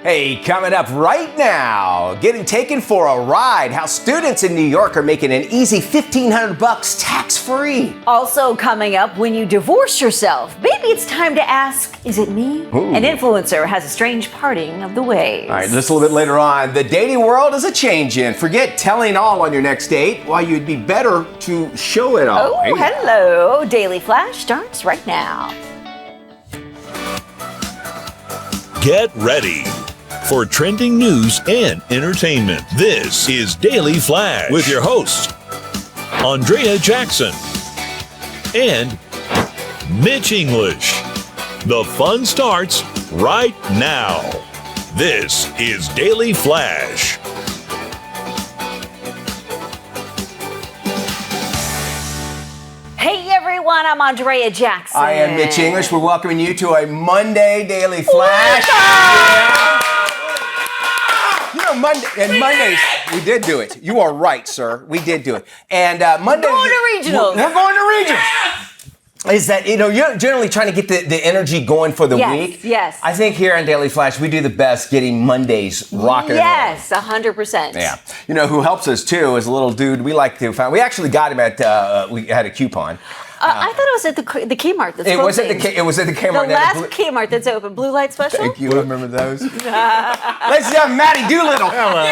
Hey, coming up right now, getting taken for a ride. How students in New York are making an easy $1,500 tax-free. Also coming up, when you divorce yourself, maybe it's time to ask, is it me? Ooh. An influencer has a strange parting of the ways. All right, just a little bit later on, the dating world is a change-in. Forget telling all on your next date. Why you'd be better to show it all. Oh, hello. Daily Flash starts right now. Get ready for trending news and entertainment. This is Daily Flash with your hosts, Andrea Jackson and Mitch English. The fun starts right now. This is Daily Flash. Hey everyone, I'm Andrea Jackson. I am Mitch English. We're welcoming you to a Monday Daily Flash. Mondays, we did do it. You are right, sir. We did do it. And Monday, Going to regionals. We're going to regionals. Is that, you're generally trying to get the energy going for the week. Yes. I think here on Daily Flash, we do the best getting Mondays rocking and rolling. Yes, 100%. Yeah. You know who helps us too is a little dude we like to find. We actually got him at, we had a coupon. I thought it was at the Kmart that's it was at the Kmart. The last Kmart that's open. Blue light special? Thank you. Remember those? Ladies and gentlemen, Maddie Doolittle. Hello.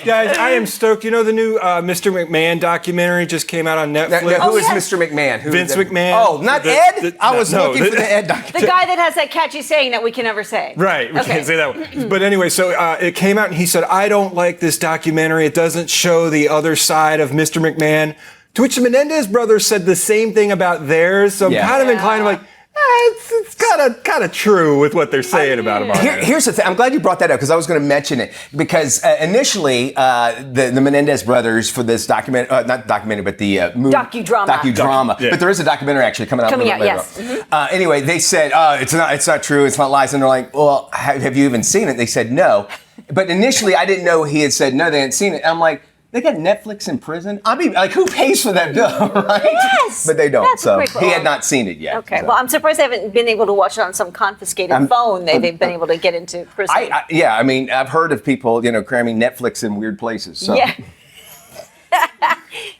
Guys, I am stoked. You know the new Mr. McMahon documentary just came out on Netflix? Who is Mr. McMahon? Vince McMahon. Oh, not Ed? I was looking for the Ed documentary. The guy that has that catchy saying that we can never say. Right, we can't say that one. But anyway, so it came out and he said, I don't like this documentary. It doesn't show the other side of Mr. McMahon. To which the Menendez brothers said the same thing about theirs. So I'm kind of inclined to it's kind of true with what they're saying about him. Here's the thing. I'm glad you brought that up because I was going to mention it because initially the Menendez brothers for this not documentary, but the movie docudrama. Yeah. But there is a documentary actually coming out. Yes. Anyway, they said it's not true. It's not lies, and they're like, well, have you even seen it? They said no. But initially, I didn't know he had said no. They hadn't seen it. And I'm like, they got Netflix in prison? I mean, like, who pays for that bill, right? Yes! But they don't, That's so cool. he had not seen it yet. Okay, so. well, I'm surprised they haven't been able to watch it on some confiscated phone. They've been able to get into prison. I mean, I've heard of people, cramming Netflix in weird places, so. Yeah.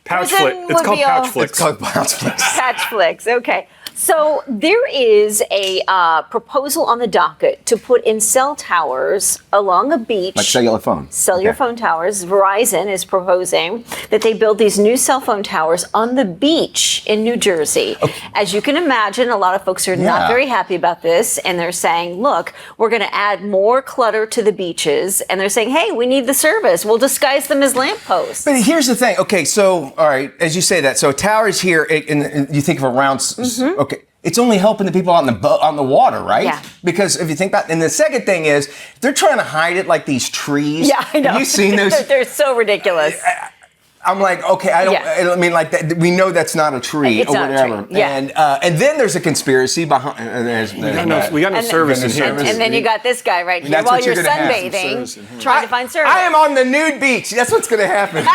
Pouchflix. It's called Pouchflix. It's called Pouchflix. Patchflix, okay. So there is a proposal on the docket to put in cell towers along a beach. Like cellular phone. Cellular phone towers. Verizon is proposing that they build these new cell phone towers on the beach in New Jersey. Okay. As you can imagine, a lot of folks are not very happy about this, and they're saying, look, we're going to add more clutter to the beaches, and they're saying, hey, we need the service. We'll disguise them as lampposts. But here's the thing. Okay, so, all right, as you say that, so towers here, and you think of around, okay, it's only helping the people on the water, right? Yeah. Because if you think about, and the second thing is, they're trying to hide it like these trees. Yeah, I know. Have you seen those? They're so ridiculous. I'm like, okay, I mean, like, that, we know that's not a tree it's or not whatever. A tree. Yeah. And then there's a conspiracy behind. We got no service in here. And then you got this guy right here while you're sunbathing, trying to find service. I am on the nude beach. That's what's going to happen.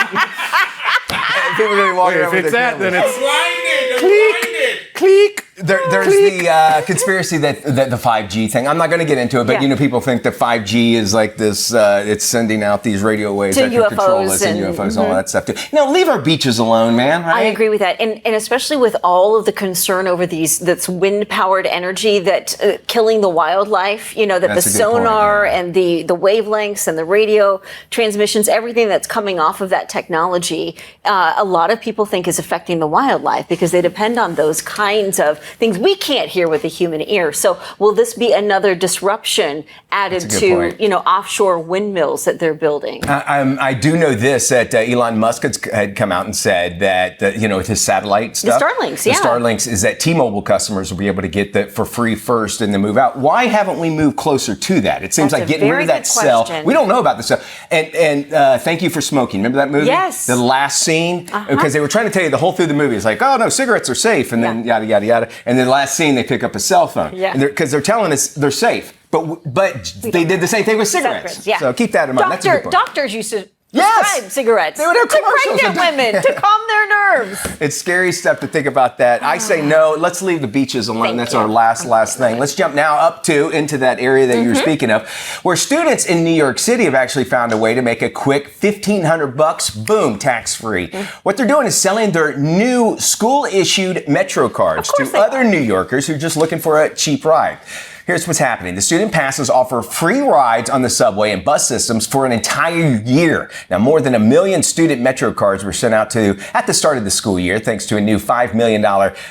People are going to be walking around with their cameras. Then it's blinded. Click. There's the conspiracy that the 5G thing. I'm not going to get into it, but people think that 5G is like this. It's sending out these radio waves to that can control us and UFOs and all that stuff too. Leave our beaches alone, man. Right? I agree with that, and especially with all of the concern over that's wind-powered energy that killing the wildlife. That that's the sonar and the wavelengths and the radio transmissions, everything that's coming off of that technology, a lot of people think is affecting the wildlife because they depend on those kinds of things we can't hear with the human ear. So will this be another disruption added to offshore windmills that they're building? I do know this, that Elon Musk had come out and said that with his satellite stuff, the Starlinks, the Starlinks is that T-Mobile customers will be able to get that for free first and then move out. Why haven't we moved closer to that? It seems like getting rid of that cell. We don't know about the cell. And Thank You for Smoking. Remember that movie? Yes. The last scene, because they were trying to tell you the whole through the movie. It's like, oh no, cigarettes are safe, and then yada yada yada. And then the last scene, they pick up a cell phone. Yeah. Because they're telling us they're safe. But they did the same thing with cigarettes. Yeah. So keep that in mind. That's a good point. Doctors used to prescribe cigarettes they would have to pregnant women to calm their nerves. It's scary stuff to think about that. I say no. Let's leave the beaches alone. Thank That's you. our last thing. Let's jump now into that area that you were speaking of, where students in New York City have actually found a way to make a quick $1,500, boom, tax-free. What they're doing is selling their new school-issued Metro cards to other New Yorkers who are just looking for a cheap ride. Here's what's happening. The student passes offer free rides on the subway and bus systems for an entire year. Now, more than 1 million student Metro cards were sent out at the start of the school year, thanks to a new $5 million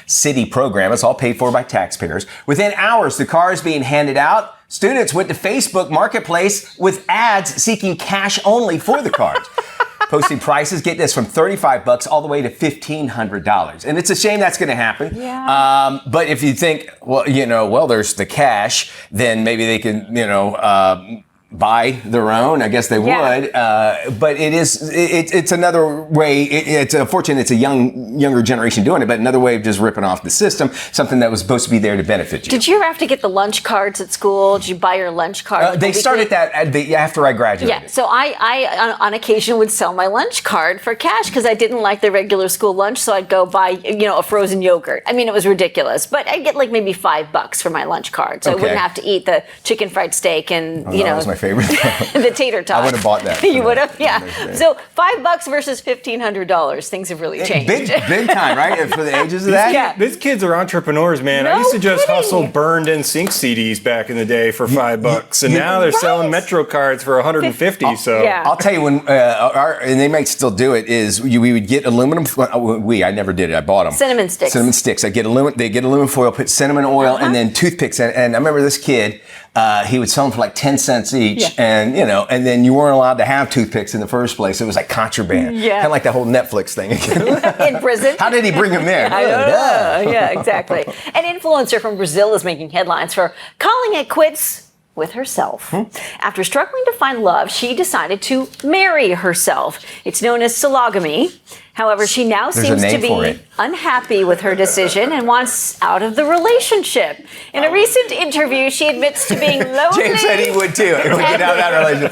city program. It's all paid for by taxpayers. Within hours, the cars being handed out, students went to Facebook Marketplace with ads seeking cash only for the cards. Posting prices, get this, from $35 all the way to $1,500. And it's a shame that's going to happen. Yeah. But if you think, there's the cash, then maybe they can, buy their own. I guess they would. But it's another way. It's unfortunate it's a younger generation doing it, but another way of just ripping off the system, something that was supposed to be there to benefit you. Did you ever have to get the lunch cards at school? Did you buy your lunch card? They started that after I graduated. Yeah, so I on occasion would sell my lunch card for cash because I didn't like the regular school lunch, so I'd go buy, a frozen yogurt. I mean, it was ridiculous, but I'd get like maybe $5 for my lunch card, so I wouldn't have to eat the chicken fried steak and, that was my favorite. the tater tots. I would have bought that. You would have, yeah. So $5 versus $1,500, things have really changed. Big time, right? For the ages of that. Yeah. These kids are entrepreneurs, man. I No used to just kidding. hustle burned in sync CDs back in the day for $5, and now they're selling Metro cards for $150. So Yeah. I'll tell you when, and they might still do it. We would get aluminum. I never did it. I bought them. Cinnamon sticks. Cinnamon sticks. They get aluminum foil, put cinnamon oil, and then toothpicks in. And I remember this kid. He would sell them for like 10 cents each, and then you weren't allowed to have toothpicks in the first place. It was like contraband, kind of like the whole Netflix thing. In prison. How did he bring them in? I don't know. Yeah, exactly. An influencer from Brazil is making headlines for calling it quits with herself. After struggling to find love, she decided to marry herself. It's known as sologamy. However, she now seems to be unhappy with her decision and wants out of the relationship. In a recent interview, she admits to being lonely. James said he would too. He would get out of that relationship.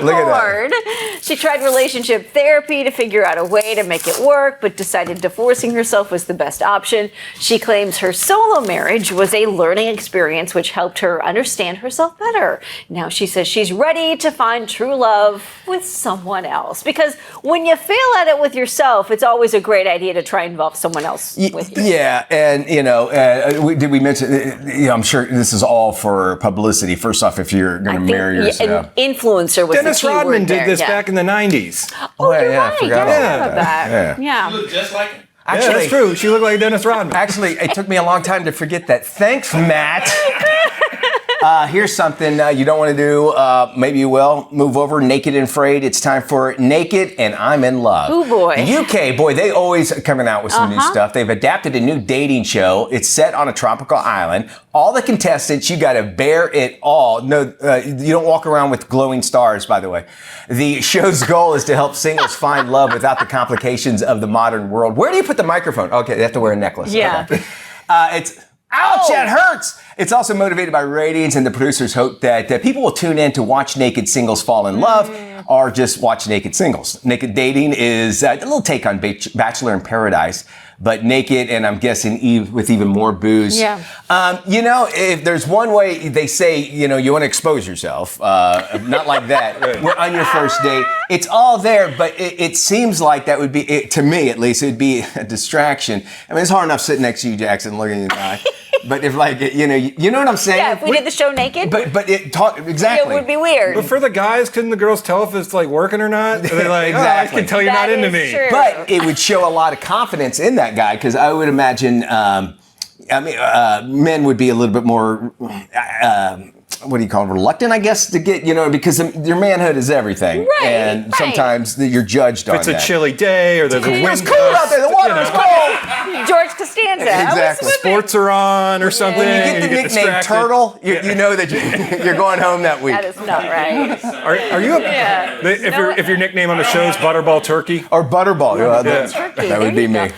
Look at that. She tried relationship therapy to figure out a way to make it work, but decided divorcing herself was the best option. She claims her solo marriage was a learning experience which helped her understand herself better. Now she says she's ready to find true love with someone else. Because when you fail at it with yourself, it's always a great idea to try and involve someone else with you. Yeah, and did we mention? I'm sure this is all for publicity. First off, if you're going to marry yourself, an influencer was Dennis the key Rodman word did there. this back in the 90s. Oh, you're yeah, I right. forgot about that. Yeah. You look just like him. actually, Yeah, that's true. She looked like Dennis Rodman. Actually, it took me a long time to forget that. Thanks, Matt. Here's something you don't want to do. Maybe you will. Move over, Naked and Afraid. It's time for Naked and I'm in Love. Ooh, boy. The UK, boy, they always coming out with some new stuff. They've adapted a new dating show. It's set on a tropical island. All the contestants, you got to bear it all. No, you don't walk around with glowing stars, by the way. The show's goal is to help singles find love without the complications of the modern world. Where do you put the microphone? Okay, they have to wear a necklace. Yeah. Okay. Ouch, that hurts! It's also motivated by ratings, and the producers hope that people will tune in to watch naked singles fall in love or just watch naked singles. Naked dating is a little take on Bachelor in Paradise, but naked, and I'm guessing with even more booze. Yeah. If there's one way they say, you want to expose yourself, not like that. We're on your first date. It's all there, but it seems like that would be, to me at least, it'd be a distraction. I mean, it's hard enough sitting next to you, Jackson, looking in the eye. But if you know what I'm saying? Yeah, if we did the show naked, exactly. it would be weird. But for the guys, couldn't the girls tell if it's like working or not? They're like, Exactly. I can tell you're That not into is me. true. But it would show a lot of confidence in that guy, because I would imagine, men would be a little bit more, reluctant, I guess, to get, because your manhood is everything. Right, and right. sometimes you're judged on If it's that. a chilly day or there's a wind. It's cold out there. The water is cold. George Costanza. Exactly. Sports are on or something. When you get the nickname distracted. Turtle, you know that you're going home that week. That is not right. Are you? If your nickname on the show is Butterball Turkey or Butterball, Turkey. that would be me.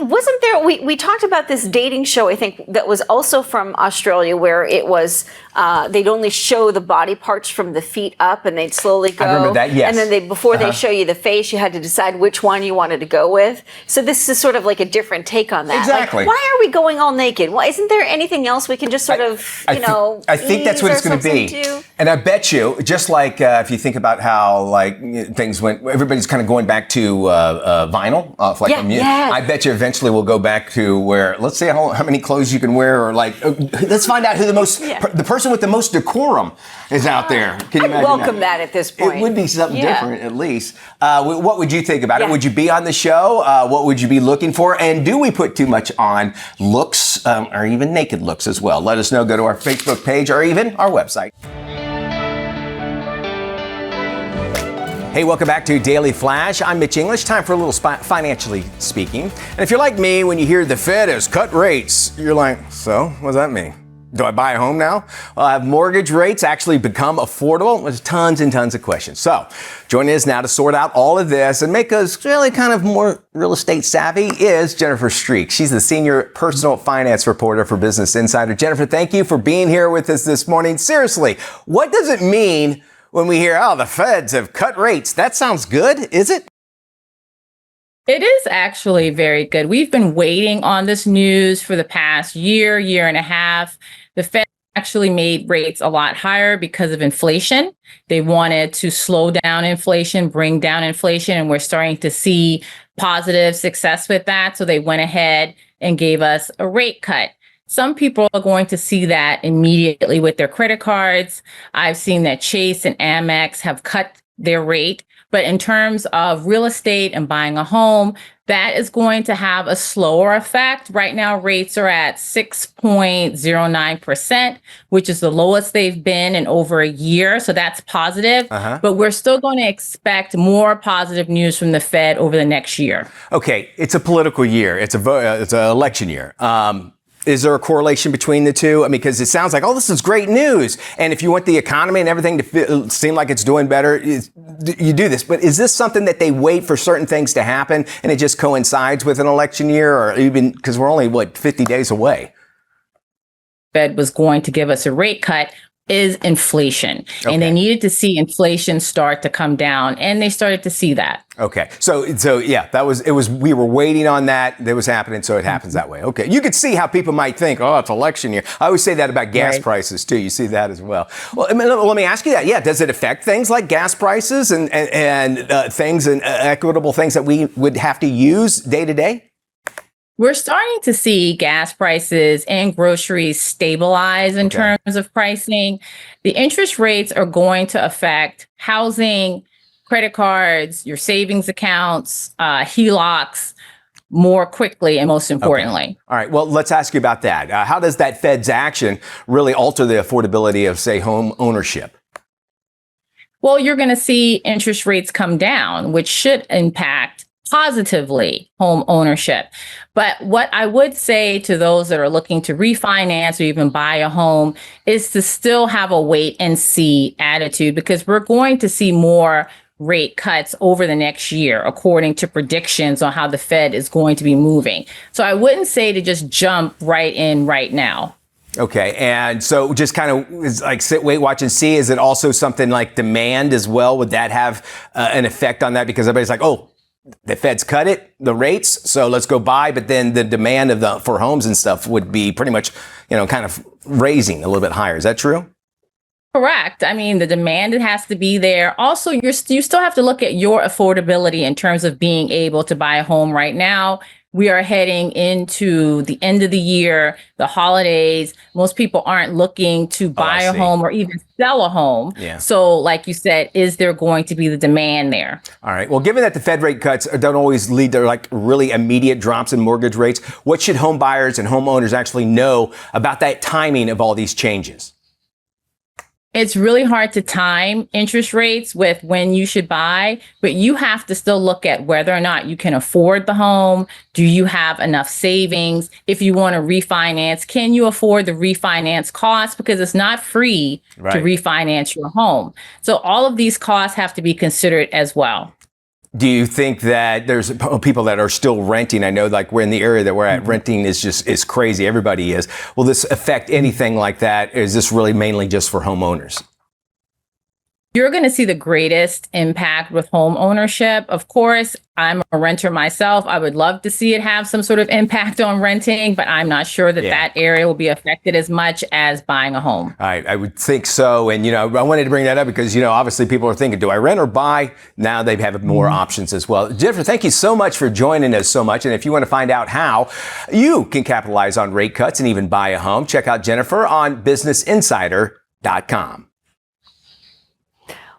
Wasn't there? We talked about this dating show. I think that was also from Australia, where it was they'd only show the body parts from the feet up, and they'd slowly go. I remember that. Yes. And then before they show you the face, you had to decide which one you wanted to go with. So this is sort of like a different take on that. Exactly. Like, why are we going all naked? Why isn't there anything else we can just sort of, I think that's what it's going to be. And I bet you, just like if you think about how like things went, everybody's kind of going back to vinyl, I bet you eventually we'll go back to where, let's say how many clothes you can wear, or like, let's find out who the person with the most decorum is out there. Can you imagine welcome that at this point. It would be something different, at least. What would you think about it? Would you be on the show? What would you be looking for? And do we put too much on looks, or even naked looks as well? Let us know. Go to our Facebook page or even our website. Hey, welcome back to Daily Flash. I'm Mitch English. Time for a little financially speaking. And if you're like me, when you hear the Fed has cut rates, you're like, so what does that mean? Do I buy a home now? Well, have mortgage rates actually become affordable? There's tons and tons of questions. So joining us now to sort out all of this and make us really kind of more real estate savvy is Jennifer Streek. She's the senior personal finance reporter for Business Insider. Jennifer, thank you for being here with us this morning. Seriously, what does it mean when we hear, the feds have cut rates? That sounds good, is it? It is actually very good. We've been waiting on this news for the past year and a half. The Fed actually made rates a lot higher because of inflation. They wanted to slow down inflation, bring down inflation, and we're starting to see positive success with that. So they went ahead and gave us a rate cut. Some people are going to see that immediately with their credit cards. I've seen that Chase and Amex have cut their rate. But in terms of real estate and buying a home, that is going to have a slower effect. Right now, rates are at 6.09%, which is the lowest they've been in over a year. So that's positive. But we're still going to expect more positive news from the Fed over the next year. Okay, it's a political year. It's an election year. Is there a correlation between the two? I mean, because it sounds like, this is great news. And if you want the economy and everything to seem like it's doing better, you do this. But is this something that they wait for certain things to happen and it just coincides with an election year, or even because we're only, 50 days away? Fed was going to give us a rate cut is inflation. Okay. And they needed to see inflation start to come down, and they started to see that. Okay. So yeah, we were waiting on that. That was happening. So it happens that way. Okay. You could see how people might think, it's election year. I always say that about gas prices too. You see that as well. Well, let me ask you that. Yeah. Does it affect things like gas prices and things and equitable things that we would have to use day to day? We're starting to see gas prices and groceries stabilize in terms of pricing. The interest rates are going to affect housing, credit cards, your savings accounts, HELOCs more quickly and most importantly. Okay. All right. Well, let's ask you about that. How does that Fed's action really alter the affordability of, say, home ownership? Well, you're going to see interest rates come down, which should impact positively home ownership. But what I would say to those that are looking to refinance or even buy a home is to still have a wait and see attitude, because we're going to see more rate cuts over the next year, according to predictions on how the Fed is going to be moving. So I wouldn't say to just jump right in right now. Okay. And so just kind of like sit, wait, watch, and see. Is it also something like demand as well? Would that have an effect on that? Because everybody's like, the Fed's cut the rates, so let's go buy. But then the demand for homes and stuff would be pretty much, kind of raising a little bit higher. Is that true? Correct. I mean, the demand has to be there. Also, you still have to look at your affordability in terms of being able to buy a home right now. We are heading into the end of the year, the holidays. Most people aren't looking to buy a home or even sell a home. Yeah. So like you said, is there going to be the demand there? All right. Well, given that the Fed rate cuts don't always lead to like really immediate drops in mortgage rates, what should home buyers and homeowners actually know about that timing of all these changes? It's really hard to time interest rates with when you should buy, but you have to still look at whether or not you can afford the home. Do you have enough savings? If you want to refinance, can you afford the refinance costs? Because it's not free to refinance your home. So all of these costs have to be considered as well. Do you think that there's people that are still renting? I know like we're in the area that we're at, renting is crazy. Everybody is. Will this affect anything like that? Is this really mainly just for homeowners? You're going to see the greatest impact with home ownership. Of course, I'm a renter myself. I would love to see it have some sort of impact on renting, but I'm not sure that that area will be affected as much as buying a home. I would think so. And, I wanted to bring that up because, obviously people are thinking, do I rent or buy? Now they have more options as well. Jennifer, thank you so much for joining us so much. And if you want to find out how you can capitalize on rate cuts and even buy a home, check out Jennifer on businessinsider.com.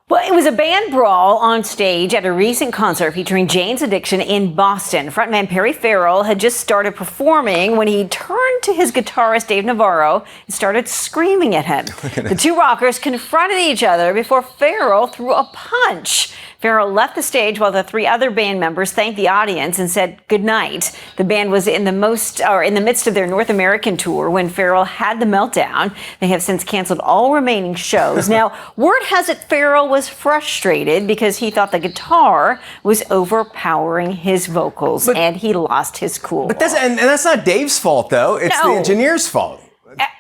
Well, it was a band brawl on stage at a recent concert featuring Jane's Addiction in Boston. Frontman Perry Farrell had just started performing when he turned to his guitarist Dave Navarro and started screaming at him. The two rockers confronted each other before Farrell threw a punch. Farrell left the stage while the three other band members thanked the audience and said goodnight. The band was in the midst of their North American tour when Farrell had the meltdown. They have since canceled all remaining shows. Now, word has it Farrell was frustrated because he thought the guitar was overpowering his vocals and he lost his cool. But that's not Dave's fault, though. It's the engineer's fault.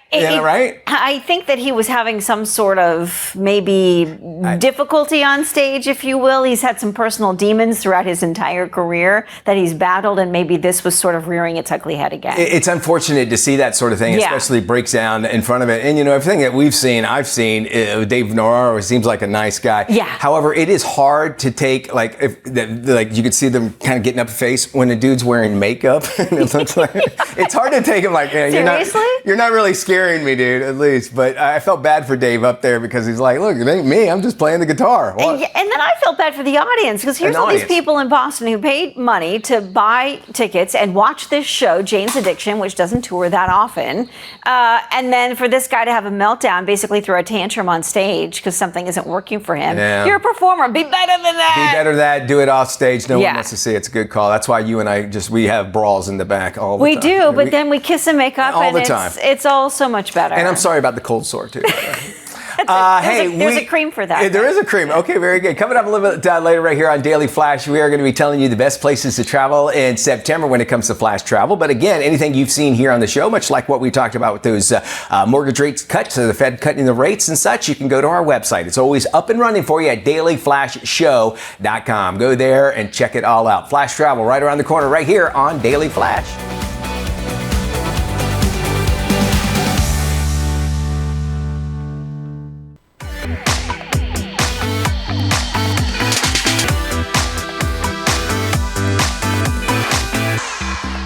Right? I think that he was having some sort of maybe difficulty on stage, if you will. He's had some personal demons throughout his entire career that he's battled, and maybe this was sort of rearing its ugly head again. It's unfortunate to see that sort of thing, especially breaks down in front of it. And, everything that I've seen, Dave Navarro seems like a nice guy. Yeah. However, it is hard to take, you could see them kind of getting up a face when the dude's wearing makeup. It looks like, it's hard to take him like, seriously? You're not really scaring me, dude, at least. But I felt bad for Dave up there because he's like, look, it ain't me. I'm just playing the guitar. And then I felt bad for the audience because here's all these people in Boston who paid money to buy tickets and watch this show, Jane's Addiction, which doesn't tour that often. And then for this guy to have a meltdown, basically throw a tantrum on stage because something isn't working for him. Yeah. You're a performer. Be better than that. Be better than that. Do it off stage. No one wants to see it. It's a good call. That's why you and I we have brawls in the back all the time. We do, but then we kiss and make up all and the time. It's all so much better. And I'm sorry about the cold sore, too. There's a cream for that. There is a cream. Okay, very good. Coming up a little bit later right here on Daily Flash, we are going to be telling you the best places to travel in September when it comes to flash travel. But again, anything you've seen here on the show, much like what we talked about with those mortgage rates cuts, the Fed cutting the rates and such, you can go to our website. It's always up and running for you at dailyflashshow.com. Go there and check it all out. Flash travel right around the corner right here on Daily Flash.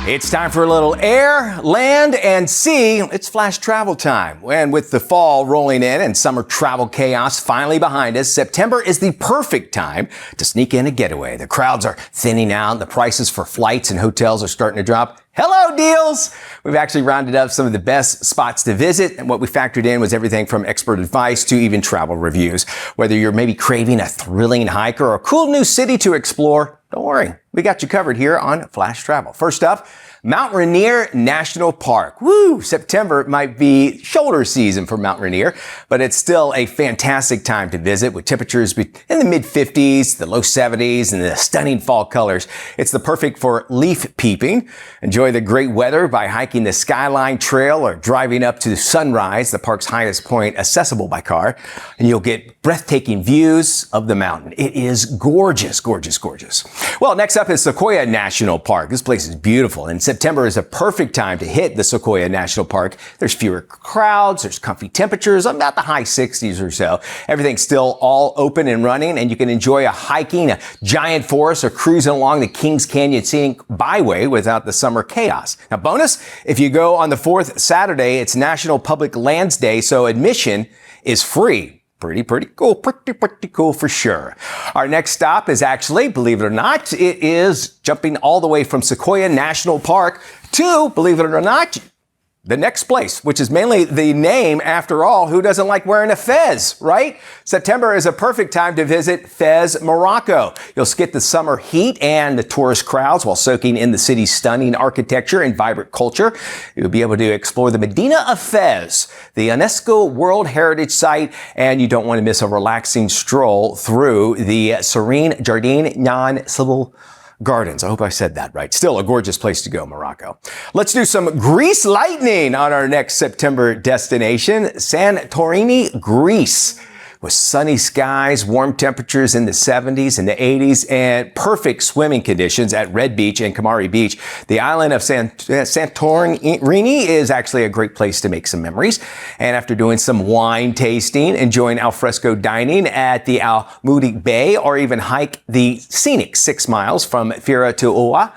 It's time for a little air, land, and sea. It's flash travel time. And with the fall rolling in and summer travel chaos finally behind us, September is the perfect time to sneak in a getaway. The crowds are thinning out. The prices for flights and hotels are starting to drop. Hello, deals! We've actually rounded up some of the best spots to visit, and what we factored in was everything from expert advice to even travel reviews. Whether you're maybe craving a thrilling hike or a cool new city to explore, don't worry. We got you covered here on Flash Travel. First up, Mount Rainier National Park. Woo! September might be shoulder season for Mount Rainier, but it's still a fantastic time to visit with temperatures in the mid-50s, the low 70s, and the stunning fall colors. It's the perfect for leaf peeping. Enjoy the great weather by hiking the Skyline Trail or driving up to Sunrise, the park's highest point, accessible by car, and you'll get breathtaking views of the mountain. It is gorgeous, gorgeous, gorgeous. Well, next up is Sequoia National Park. This place is beautiful, and September is a perfect time to hit the Sequoia National Park. There's fewer crowds, there's comfy temperatures, about the high 60s or so. Everything's still all open and running, and you can enjoy hiking a giant forest or cruising along the Kings Canyon Scenic Byway without the summer chaos. Now, bonus, if you go on the 4th Saturday, it's National Public Lands Day, so admission is free. Pretty cool. Pretty cool for sure. Our next stop is actually, believe it or not, it is jumping all the way from Sequoia National Park to, believe it or not, the next place, which is mainly the name. After all, who doesn't like wearing a fez, right? September is a perfect time to visit Fez, Morocco. You'll skip the summer heat and the tourist crowds while soaking in the city's stunning architecture and vibrant culture. You'll be able to explore the Medina of Fez, the UNESCO World Heritage Site, and you don't want to miss a relaxing stroll through the serene Jardin Nan Civil Gardens. I hope I said that right. Still a gorgeous place to go, Morocco. Let's do some Greece lightning on our next September destination, Santorini, Greece. With sunny skies, warm temperatures in the 70s and the 80s, and perfect swimming conditions at Red Beach and Kamari Beach. The island of Santorini is actually a great place to make some memories. And after doing some wine tasting, enjoying alfresco dining at the Almudik Bay, or even hike the scenic 6 miles from Fira to Oa,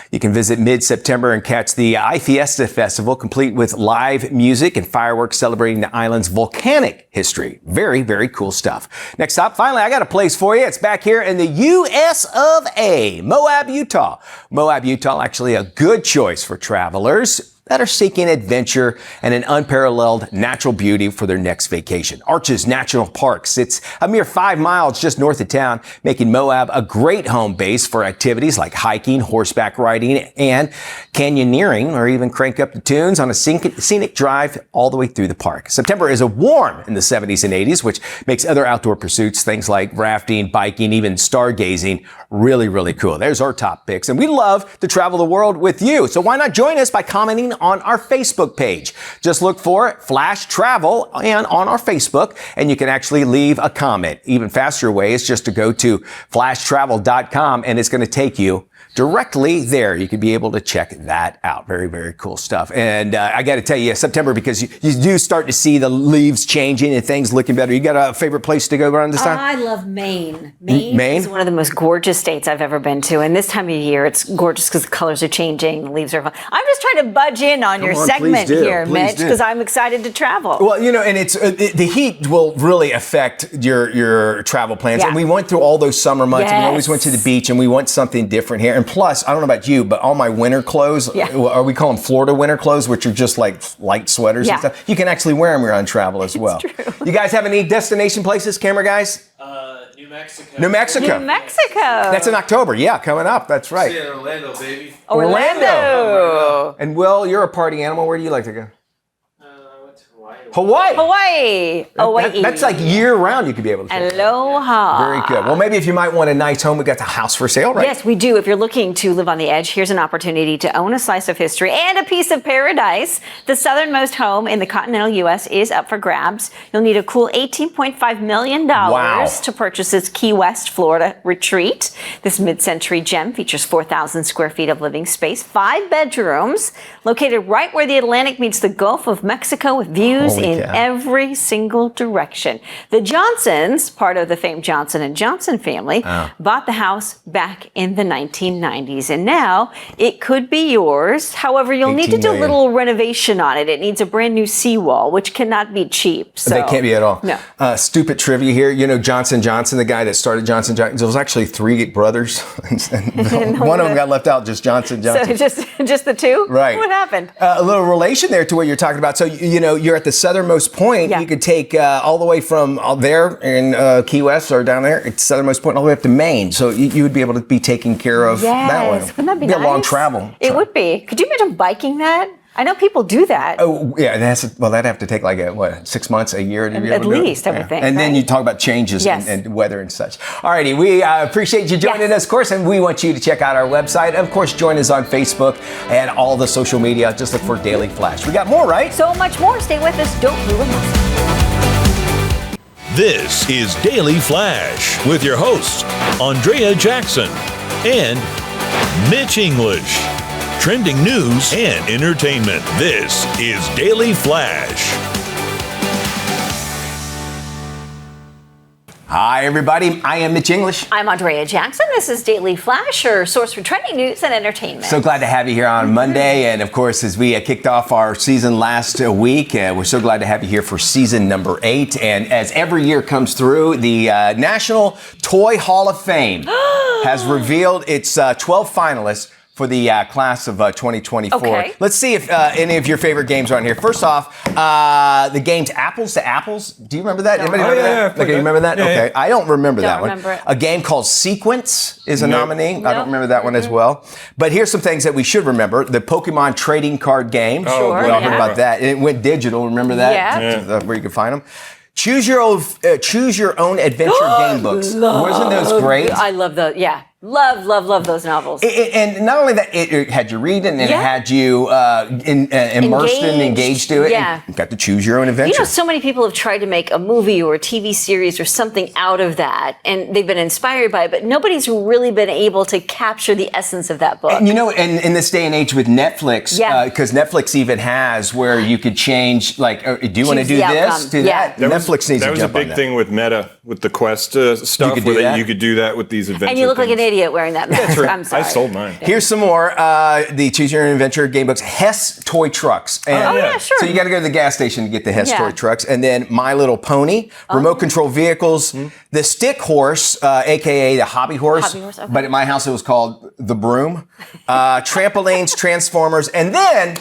you can visit mid-September and catch the iFiesta Festival, complete with live music and fireworks celebrating the island's volcanic history. Very, very cool stuff. Next up, finally, I got a place for you. It's back here in the U.S. of A, Moab, Utah. Moab, Utah, actually a good choice for travelers that are seeking adventure and an unparalleled natural beauty for their next vacation. Arches National Park sits a mere 5 miles just north of town, making Moab a great home base for activities like hiking, horseback riding, and canyoneering, or even crank up the tunes on a scenic drive all the way through the park. September is a warm in the 70s and 80s, which makes other outdoor pursuits, things like rafting, biking, even stargazing, really, really cool. There's our top picks, and we love to travel the world with you. So why not join us by commenting on our Facebook page? Just look for Flash Travel and on our Facebook, and you can actually leave a comment. Even faster way is just to go to flashtravel.com, and it's going to take you directly there. You could be able to check that out. Very, very cool stuff. And I got to tell you, September, because you do start to see the leaves changing and things looking better. You got a favorite place to go around this time? I love Maine. Maine is one of the most gorgeous states I've ever been to. And this time of year, it's gorgeous because the colors are changing, the leaves are fun. I'm just trying to budge in on your segment here, Mitch, because I'm excited to travel. Well, you know, and it's the heat will really affect your travel plans. Yeah. And we went through all those summer months, and we always went to the beach, and we want something different here. And plus, I don't know about you, but all my winter clothes, or we call them Florida winter clothes, which are just like light sweaters and stuff, you can actually wear them around travel as well. True. You guys have any destination places, camera guys? New Mexico. New Mexico. New Mexico. That's in October. Yeah, coming up. That's right. See Orlando, baby. Orlando. And Will, you're a party animal. Where do you like to go? I went to Hawaii. Hawaii. That's like year round you could be able to check. Aloha. Very good. Well, maybe if you might want a nice home, we got the house for sale, right? Yes, we do. If you're looking to live on the edge, here's an opportunity to own a slice of history and a piece of paradise. The southernmost home in the continental U.S. is up for grabs. You'll need a cool $18.5 million to purchase this Key West, Florida retreat. This mid-century gem features 4,000 square feet of living space, 5 bedrooms, located right where the Atlantic meets the Gulf of Mexico, with views in every single direction. The Johnsons, part of the famed Johnson & Johnson family, bought the house back in the 1990s, and now it could be yours. However, you'll need to do a little renovation on it. It needs a brand new seawall, which cannot be cheap. So. They can't be at all. No. Stupid trivia here. You know, Johnson & Johnson, the guy that started Johnson & Johnson, there was actually 3 brothers. One of them got left out, just Johnson & Johnson. So just the 2? Right. What happened? A little relation there to what you're talking about. So, you know, you're at the southernmost point. You could take all the way from there in Key West or down there, it's southernmost point, all the way up to Maine. So you would be able to be taken care of that way. Wouldn't that be nice? A long nice? travel. It would be. Could you imagine biking that? I know people do that. Oh, yeah. That'd have to take like 6 months, a year to be able to do it. At least, I would think. And then you talk about changes and weather and such. All righty. We appreciate you joining us, of course, and we want you to check out our website. Of course, join us on Facebook and all the social media. Just look for Daily Flash. We got more, right? So much more. Stay with us. Don't move a muscle. This is Daily Flash with your hosts, Andrea Jackson and Mitch English. Trending news and entertainment. This is Daily Flash. Hi, everybody. I am Mitch English. I'm Andrea Jackson. This is Daily Flash, your source for trending news and entertainment. So glad to have you here on Monday. And of course, as we kicked off our season last week, we're so glad to have you here for season number 8. And as every year comes through, the National Toy Hall of Fame has revealed its 12 finalists for the class of 2024. Okay. Let's see if any of your favorite games are on here. First off, the game's Apples to Apples. Do you remember that? Anybody remember that? Okay, you remember that? Yeah, okay. yeah. I don't remember that remember one. it. A game called Sequence is a nominee. I don't remember that one Mm-hmm. as well. But here's some things that we should remember. The Pokemon trading card game. Sure, We all heard yeah. about that. It went digital. Remember that? Yeah. Where you can find them. Choose your own adventure game books. Wasn't those great? I love those. Yeah. Love those novels. And not only that, it had you reading and it Yeah. had you immersed and engaged to it. Yeah. And got to choose your own adventure. You know, so many people have tried to make a movie or a TV series or something out of that, and they've been inspired by it, but nobody's really been able to capture the essence of that book. And you know, and in this day and age with Netflix, Yeah. because Netflix even has where you could change, like, do you want to Choose do the this? outcome. Do Yeah. that? Netflix needs That to was a jump on big that. thing with Meta, with the Quest stuff, could do where that. you could do that with these adventures. And you look like an idiot wearing that mask. I'm sorry. I sold mine. Here's some more. The Choose Your Own Adventure game books. Hess toy trucks. And Oh, yeah, sure. So you got to go to the gas station to get the Hess Yeah. toy trucks. And then My Little Pony, remote control vehicles, the stick horse, aka the hobby horse. Hobby horse, okay. But at my house it was called the broom. Trampolines, Transformers, and then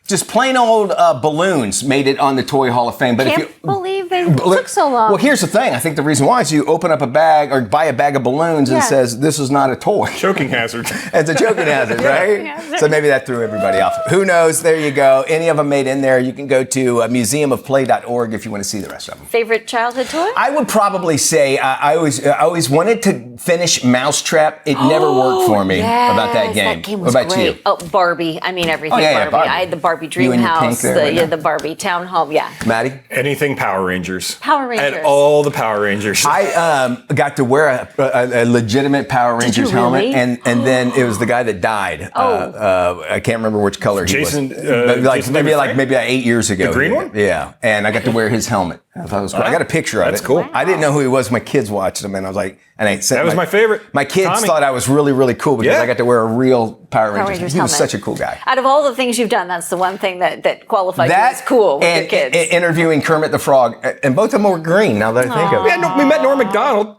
just plain old balloons made it on the Toy Hall of Fame. But Can't if you believe they took so long. Well, here's the thing. I think the reason why is you open up a bag or buy a bag of balloons and Yeah. it says this is not a toy. Choking hazard. It's a choking hazard, right? hazard. So maybe that threw everybody off. Who knows? There you go. Any of them made in there. You can go to museumofplay.org if you want to see the rest of them. Favorite childhood toy? I would probably say I always wanted to finish Mousetrap. It never worked for me about that game. That game was what about great. you? Oh, Barbie. I mean, everything Oh, yeah, Barbie. Barbie. I had the Barbie You and your Dream pink House, there right now. the Barbie Town Home. Yeah. Maddie? Anything Power Rangers. Power Rangers. And all the Power Rangers. I got to wear a legitimate Power Rangers you helmet, really? and then it was the guy that died. I can't remember which color Jason, he was. But Jason David Frank? maybe 8 years ago. The green one? Yeah, and I got to wear his helmet. I thought it was cool. I got a picture of it. That's cool. I didn't know who he was. My kids watched him, and I was like, and I said That was my favorite. My kids Tommy. thought I was really, really cool because Yeah. I got to wear a real Power Rangers. Rangers He was helmet. such a cool guy. Out of all the things you've done, that's the one thing that qualifies you as cool with and your kids. interviewing Kermit the Frog, and both of them were green. Now that I think of it. We met Norm Macdonald.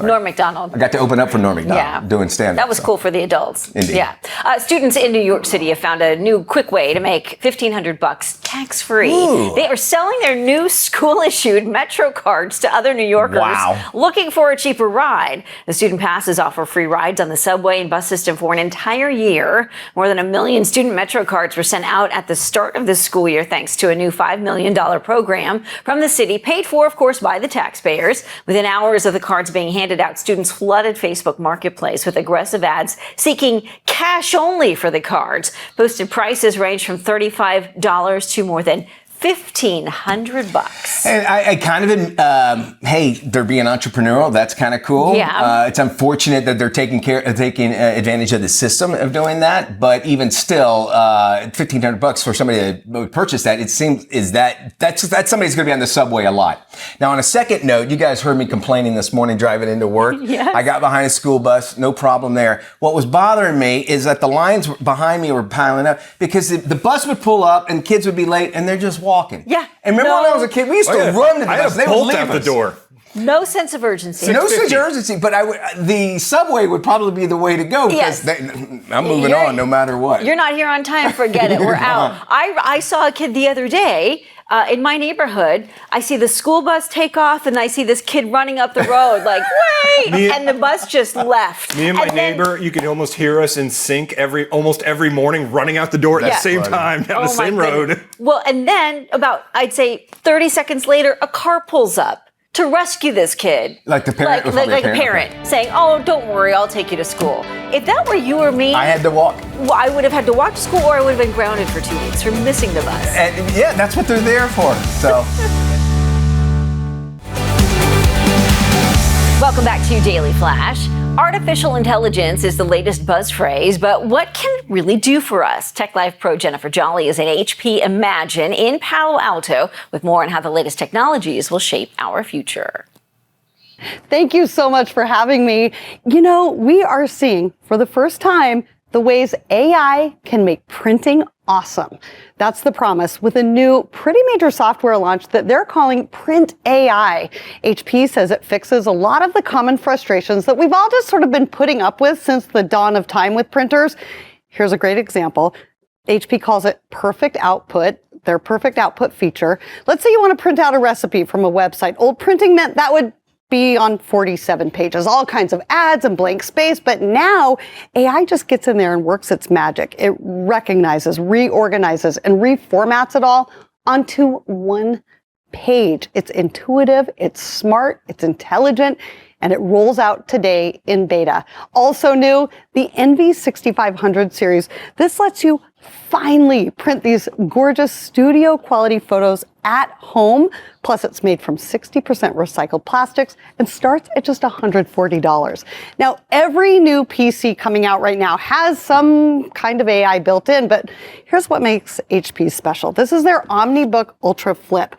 Norm Macdonald. I got to open up for Norm Macdonald Yeah. doing stand-up. That was cool for the adults. Indeed. Yeah. Students in New York City have found a new quick way to make $1,500 tax-free. Ooh. They are selling their new school-issued Metro cards to other New Yorkers Wow. looking for a cheaper ride. The student passes offer free rides on the subway and bus system for an entire year. More than 1 million student Metro cards were sent out at the start of this school year thanks to a new $5 million program from the city, paid for, of course, by the taxpayers. Within hours of the cards being handed out, students flooded Facebook Marketplace with aggressive ads seeking cash only for the cards. Posted prices range from $35 to more than $1,500. And I kind of, hey, they're being entrepreneurial. That's kind of cool. Yeah. It's unfortunate that they're taking advantage of the system of doing that. But even still, $1,500 for somebody to purchase that, it seems that's somebody's going to be on the subway a lot. Now, on a second note, you guys heard me complaining this morning driving into work. Yes. I got behind a school bus, no problem there. What was bothering me is that the lines behind me were piling up because the bus would pull up and kids would be late and they're just walking. Yeah. And remember when I was a kid, we used to run to the I had bus. a They would bolt leave out the us. door. No sense of urgency. No sense of urgency, but the subway would probably be the way to go because I'm moving on no matter what. You're not here on time. Forget it. We're out. I saw a kid the other day in my neighborhood. I see the school bus take off, and I see this kid running up the road like, wait! And the bus just left. Me and my then- neighbor, you can almost hear us in sync almost every morning running out the door at the same funny. time down the Oh, my same goodness. road. Well, and then about, I'd say 30 seconds later, a car pulls up to rescue this kid. Like the parent? Like a parent saying, oh, don't worry, I'll take you to school. If that were you or me, I had to walk. well, I would have had to walk to school or I would have been grounded for 2 weeks for missing the bus. And yeah, that's what they're there for. So. Welcome back to Daily Flash. Artificial intelligence is the latest buzz phrase, but what can it really do for us? Tech Live Pro Jennifer Jolly is in HP Imagine in Palo Alto with more on how the latest technologies will shape our future. Thank you so much for having me. You know, we are seeing for the first time the ways AI can make printing awesome. That's the promise with a new, pretty major software launch that they're calling Print AI. HP says it fixes a lot of the common frustrations that we've all just sort of been putting up with since the dawn of time with printers. Here's a great example. HP calls it perfect output, their perfect output feature. Let's say you want to print out a recipe from a website. Old printing meant that would be on 47 pages, all kinds of ads and blank space. But now AI just gets in there and works its magic. It recognizes, reorganizes, and reformats it all onto one page. It's intuitive, it's smart, it's intelligent, and it rolls out today in beta. Also new, the NV6500 series. This lets you finally print these gorgeous studio quality photos at home. Plus, it's made from 60% recycled plastics and starts at just $140. Now, every new PC coming out right now has some kind of AI built in, but here's what makes HP special. This is their OmniBook Ultra Flip.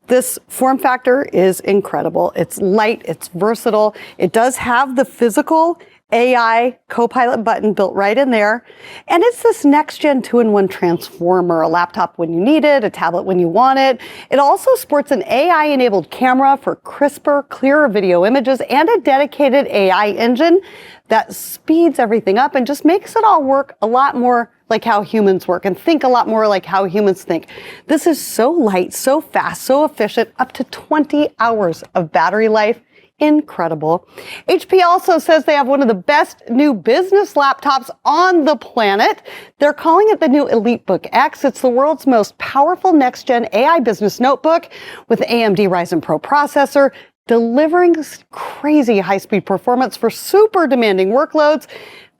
This form factor is incredible. It's light, it's versatile. It does have the physical AI Copilot button built right in there. And it's this next-gen 2-in-1 transformer, a laptop when you need it, a tablet when you want it. It also sports an AI-enabled camera for crisper, clearer video images and a dedicated AI engine that speeds everything up and just makes it all work a lot more like how humans work and think a lot more like how humans think. This is so light, so fast, so efficient, up to 20 hours of battery life. Incredible. HP also says they have one of the best new business laptops on the planet. They're calling it the new EliteBook X. It's the world's most powerful next-gen AI business notebook with AMD Ryzen Pro processor, delivering crazy high-speed performance for super demanding workloads.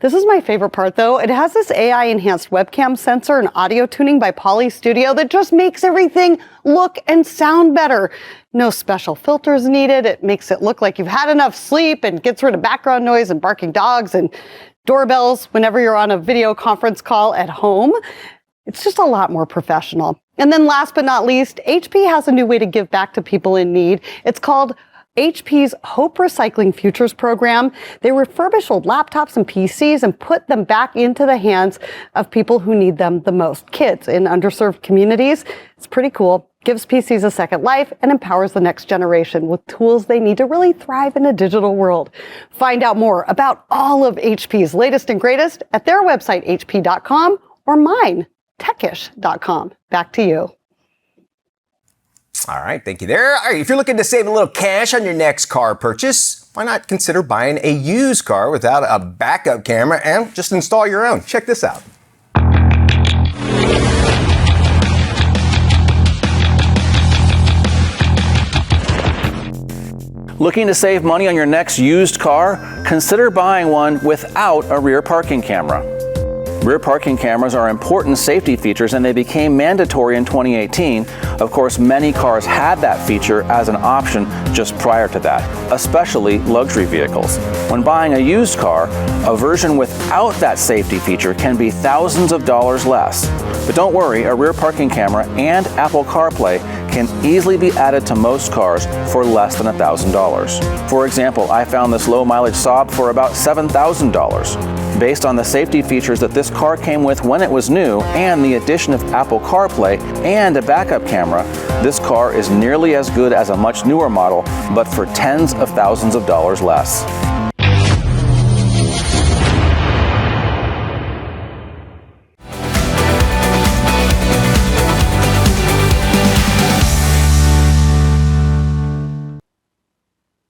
This is my favorite part, though. It has this AI-enhanced webcam sensor and audio tuning by Poly Studio that just makes everything look and sound better. No special filters needed. It makes it look like you've had enough sleep and gets rid of background noise and barking dogs and doorbells whenever you're on a video conference call at home. It's just a lot more professional. And then last but not least, HP has a new way to give back to people in need. It's called HP's Hope Recycling Futures program. They refurbish old laptops and PCs and put them back into the hands of people who need them the most, kids in underserved communities. It's pretty cool. Gives PCs a second life and empowers the next generation with tools they need to really thrive in a digital world. Find out more about all of HP's latest and greatest at their website, hp.com, or mine, techish.com. Back to you. All right, thank you there. All right, if you're looking to save a little cash on your next car purchase, why not consider buying a used car without a backup camera and just install your own? Check this out. Looking to save money on your next used car? Consider buying one without a rear parking camera. Rear parking cameras are important safety features and they became mandatory in 2018. Of course, many cars had that feature as an option just prior to that, especially luxury vehicles. When buying a used car, a version without that safety feature can be thousands of dollars less. But don't worry, a rear parking camera and Apple CarPlay can easily be added to most cars for less than $1,000. For example, I found this low mileage Saab for about $7,000. Based on the safety features that this car came with when it was new and the addition of Apple CarPlay and a backup camera, this car is nearly as good as a much newer model, but for tens of thousands of dollars less.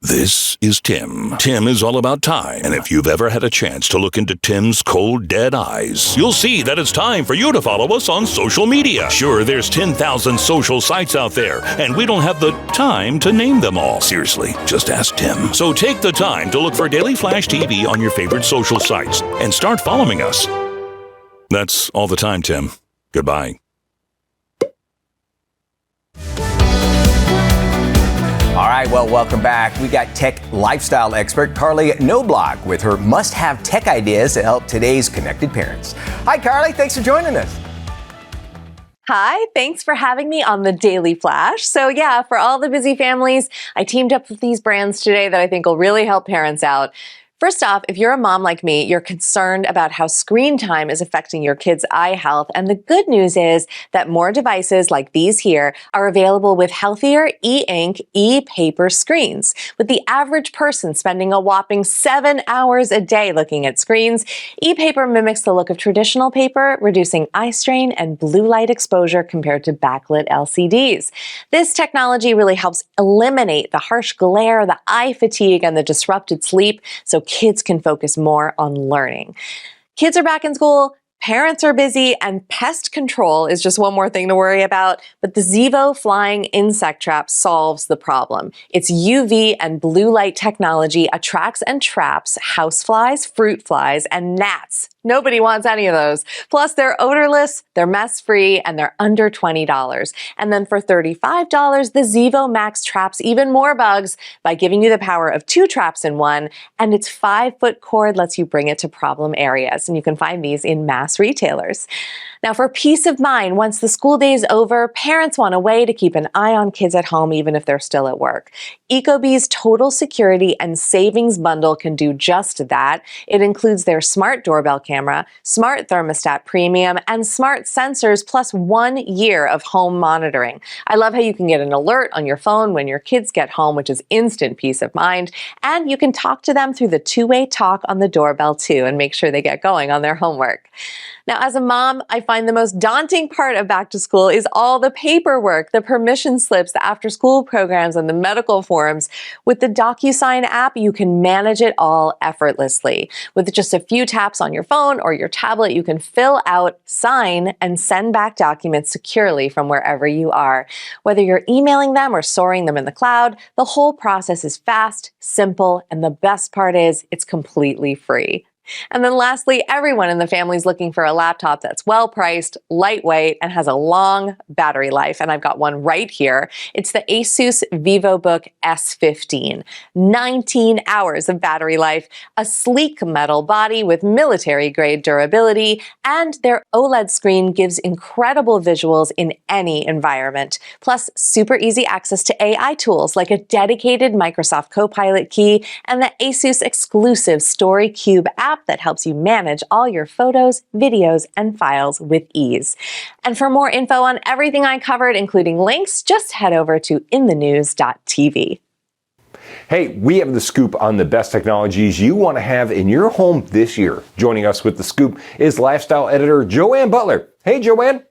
This is Tim. Tim is all about time. And if you've ever had a chance to look into Tim's cold, dead eyes, you'll see that it's time for you to follow us on social media. Sure, there's 10,000 social sites out there, and we don't have the time to name them all. Seriously, just ask Tim. So take the time to look for Daily Flash TV on your favorite social sites and start following us. That's all the time, Tim. Goodbye. All right, well, welcome back. We got tech lifestyle expert Carly Knobloch with her must-have tech ideas to help today's connected parents. Hi, Carly. Thanks for joining us. Hi, thanks for having me on the Daily Flash. So yeah, for all the busy families, I teamed up with these brands today that I think will really help parents out. First off, if you're a mom like me, you're concerned about how screen time is affecting your kids' eye health. And the good news is that more devices like these here are available with healthier e-ink, e-paper screens. With the average person spending a whopping 7 hours a day looking at screens, e-paper mimics the look of traditional paper, reducing eye strain and blue light exposure compared to backlit LCDs. This technology really helps eliminate the harsh glare, the eye fatigue, and the disrupted sleep, so kids can focus more on learning. Kids are back in school, parents are busy, and pest control is just one more thing to worry about. But the Zevo flying insect trap solves the problem. Its UV and blue light technology attracts and traps houseflies, fruit flies, and gnats. Nobody wants any of those. Plus, they're odorless, they're mess-free, and they're under $20. And then for $35, the Zevo Max traps even more bugs by giving you the power of 2 traps in one, and its 5-foot cord lets you bring it to problem areas. And you can find these in mass retailers. Now, for peace of mind, once the school day is over, parents want a way to keep an eye on kids at home even if they're still at work. Ecobee's Total Security and Savings Bundle can do just that. It includes their smart doorbell camera, smart thermostat premium, and smart sensors, plus 1 year of home monitoring. I love how you can get an alert on your phone when your kids get home, which is instant peace of mind. And you can talk to them through the 2-way talk on the doorbell too, and make sure they get going on their homework. Now, as a mom, I find the most daunting part of back to school is all the paperwork, the permission slips, the after-school programs, and the medical forms. With the DocuSign app, you can manage it all effortlessly. With just a few taps on your phone or your tablet, you can fill out, sign, and send back documents securely from wherever you are. Whether you're emailing them or storing them in the cloud, the whole process is fast, simple, and the best part is it's completely free. And then lastly, everyone in the family is looking for a laptop that's well priced, lightweight, and has a long battery life. And I've got one right here. It's the Asus VivoBook S15. 19 hours of battery life, a sleek metal body with military-grade durability, and their OLED screen gives incredible visuals in any environment. Plus, super easy access to AI tools like a dedicated Microsoft Copilot key and the Asus exclusive StoryCube app that helps you manage all your photos, videos, and files with ease. And for more info on everything I covered, including links, just head over to inthenews.tv. Hey, we have the scoop on the best technologies you want to have in your home this year. Joining us with the scoop is lifestyle editor Joanne Butler. Hey, Joanne.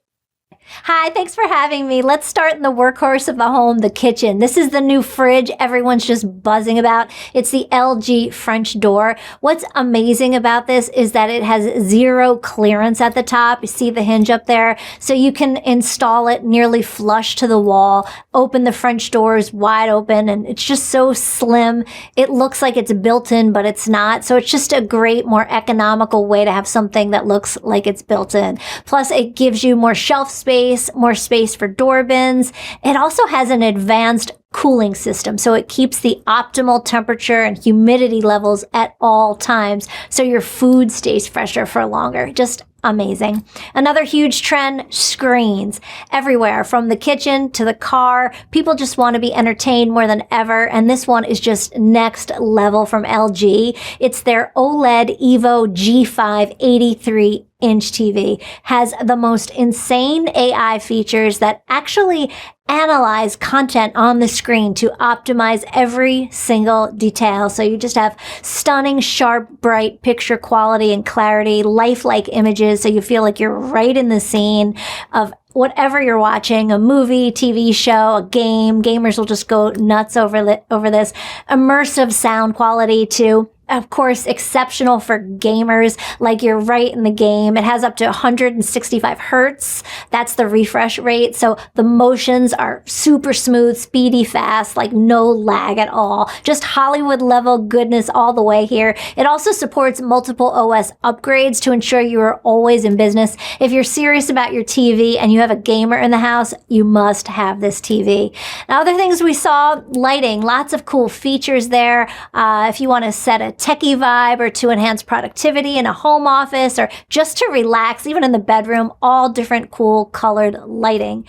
Hi, thanks for having me. Let's start in the workhorse of the home, the kitchen. This is the new fridge everyone's just buzzing about. It's the LG French door. What's amazing about this is that it has 0 clearance at the top. You see the hinge up there? So you can install it nearly flush to the wall, open the French doors wide open, and it's just so slim. It looks like it's built in, but it's not. So it's just a great, more economical way to have something that looks like it's built in. Plus, it gives you more shelf space, more space for door bins. It also has an advanced cooling system, so it keeps the optimal temperature and humidity levels at all times, so your food stays fresher for longer. Just amazing. Another huge trend, screens. Everywhere, from the kitchen to the car, people just want to be entertained more than ever, and this one is just next level from LG. It's their OLED Evo G5 83-inch TV. Has the most insane AI features that actually analyze content on the screen to optimize every single detail. So you just have stunning, sharp, bright picture quality and clarity, lifelike images, so you feel like you're right in the scene of whatever you're watching, a movie, TV show, a game. Gamers will just go nuts over this. Immersive sound quality too. Of course, exceptional for gamers, like you're right in the game. It has up to 165 hertz. That's the refresh rate. So the motions are super smooth, speedy, fast, like no lag at all. Just Hollywood level goodness all the way here. It also supports multiple OS upgrades to ensure you are always in business. If you're serious about your TV and you have a gamer in the house, you must have this TV. Now, other things we saw, lighting, lots of cool features there. If you want to set a techie vibe or to enhance productivity in a home office or just to relax, even in the bedroom, all different cool colored lighting.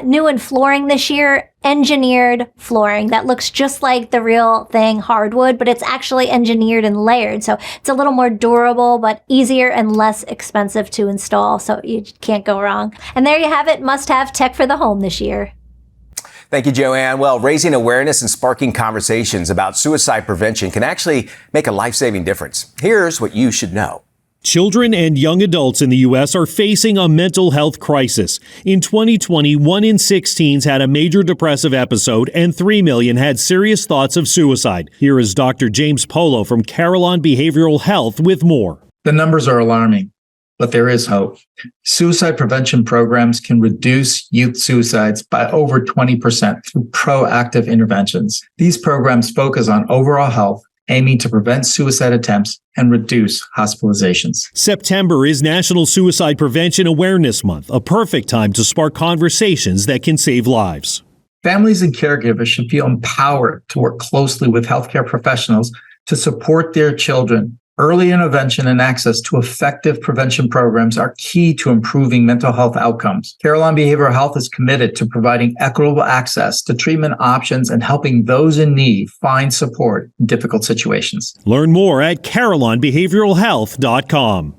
New in flooring this year, engineered flooring that looks just like the real thing, hardwood, but it's actually engineered and layered. So it's a little more durable, but easier and less expensive to install. So you can't go wrong. And there you have it. Must have tech for the home this year. Thank you, Joanne. Well, raising awareness and sparking conversations about suicide prevention can actually make a life-saving difference. Here's what you should know. Children and young adults in the U.S. are facing a mental health crisis. In 2020, 1 in 6 teens had a major depressive episode and 3 million had serious thoughts of suicide. Here is Dr. James Polo from Carillon Behavioral Health with more. The numbers are alarming, but there is hope. Suicide prevention programs can reduce youth suicides by over 20% through proactive interventions. These programs focus on overall health, aiming to prevent suicide attempts and reduce hospitalizations. September is National Suicide Prevention Awareness Month, a perfect time to spark conversations that can save lives. Families and caregivers should feel empowered to work closely with healthcare professionals to support their children. Early intervention and access to effective prevention programs are key to improving mental health outcomes. Carillon Behavioral Health is committed to providing equitable access to treatment options and helping those in need find support in difficult situations. Learn more at CarillonBehavioralHealth.com.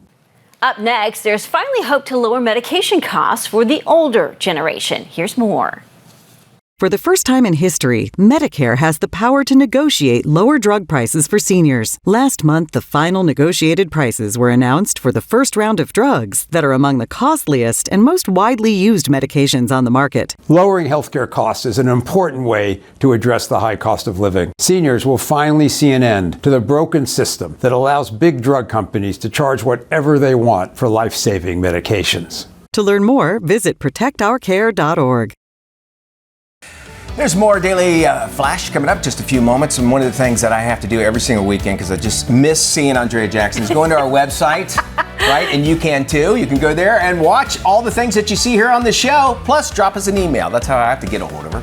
Up next, there's finally hope to lower medication costs for the older generation. Here's more. For the first time in history, Medicare has the power to negotiate lower drug prices for seniors. Last month, the final negotiated prices were announced for the first round of drugs that are among the costliest and most widely used medications on the market. Lowering healthcare costs is an important way to address the high cost of living. Seniors will finally see an end to the broken system that allows big drug companies to charge whatever they want for life-saving medications. To learn more, visit protectourcare.org. There's more Daily Flash coming up just a few moments. And one of the things that I have to do every single weekend, because I just miss seeing Andrea Jackson, is going to our website, right? And you can too. You can go there and watch all the things that you see here on the show. Plus, drop us an email. That's how I have to get a hold of her.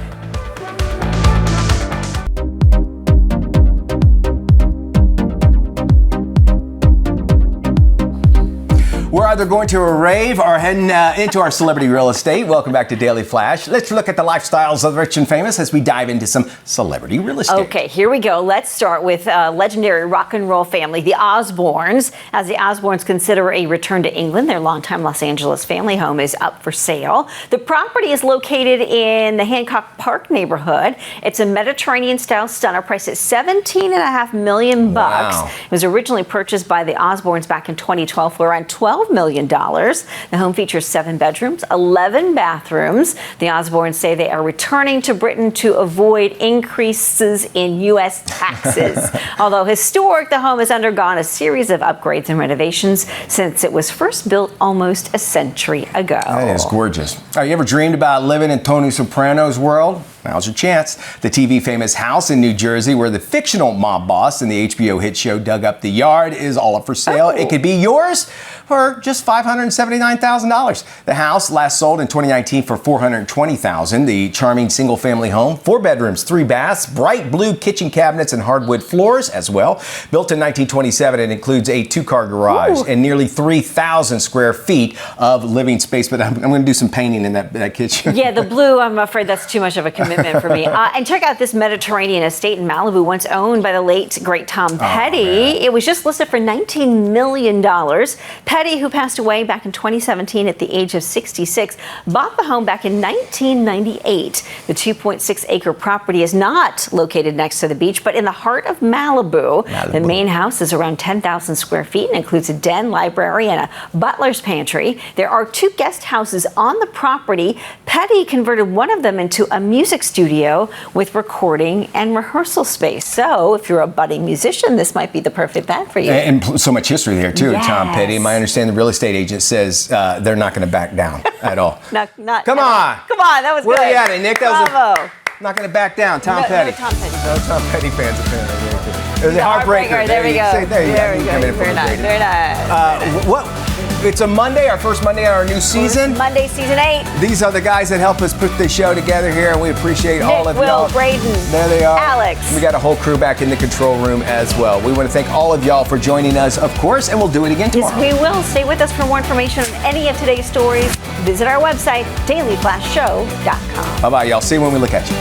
We're either going to a rave or heading into our celebrity real estate. Welcome back to Daily Flash. Let's look at the lifestyles of the rich and famous as we dive into some celebrity real estate. Okay, here we go. Let's start with legendary rock and roll family, the Osbournes. As the Osbournes consider a return to England, their longtime Los Angeles family home is up for sale. The property is located in the Hancock Park neighborhood. It's a Mediterranean-style stunner priced at $17.5 million. Wow. It was originally purchased by the Osbournes back in 2012 for around $12 million. The home features 7 bedrooms, 11 bathrooms. The Osbournes say they are returning to Britain to avoid increases in U.S. taxes. Although historic, the home has undergone a series of upgrades and renovations since it was first built almost a century ago. That is gorgeous. You ever dreamed about living in Tony Soprano's world? Now's your chance. The TV famous house in New Jersey where the fictional mob boss in the HBO hit show Dug Up the Yard is all up for sale. It could be yours for just $579,000. The house last sold in 2019 for $420,000. The charming single-family home, 4 bedrooms, 3 baths, bright blue kitchen cabinets and hardwood floors as well. Built in 1927, it includes a 2-car garage and nearly 3,000 square feet of living space. But I'm going to do some painting in that kitchen. Yeah, the blue, I'm afraid that's too much of a commitment for me. And check out this Mediterranean estate in Malibu, once owned by the late, great Tom Petty. It was just listed for $19 million. Petty, who passed away back in 2017 at the age of 66, bought the home back in 1998. The 2.6-acre property is not located next to the beach, but in the heart of Malibu. The main house is around 10,000 square feet and includes a den, library, and a butler's pantry. There are 2 guest houses on the property. Petty converted one of them into a music studio with recording and rehearsal space. So if you're a budding musician, this might be the perfect bet for you. And so much history there too. Yes. Tom Petty. My understanding, the real estate agent says they're not going to back down at all. Come on, that was Where good. are you at it, Nick? Bravo. Not going to back down. Tom Petty. No Tom Petty. No Tom Petty fans apparently. It was a heartbreaker. There we go. There you go. Very nice. What It's a Monday, our first Monday on our new season. Monday, season 8. These are the guys that help us put this show together here, and we appreciate all of y'all. Will, Braden. There they are. Alex. We got a whole crew back in the control room as well. We want to thank all of y'all for joining us, of course, and we'll do it again tomorrow. Yes, we will. Stay with us for more information on any of today's stories. Visit our website, dailyflashshow.com. Bye-bye, y'all. See you when we look at you.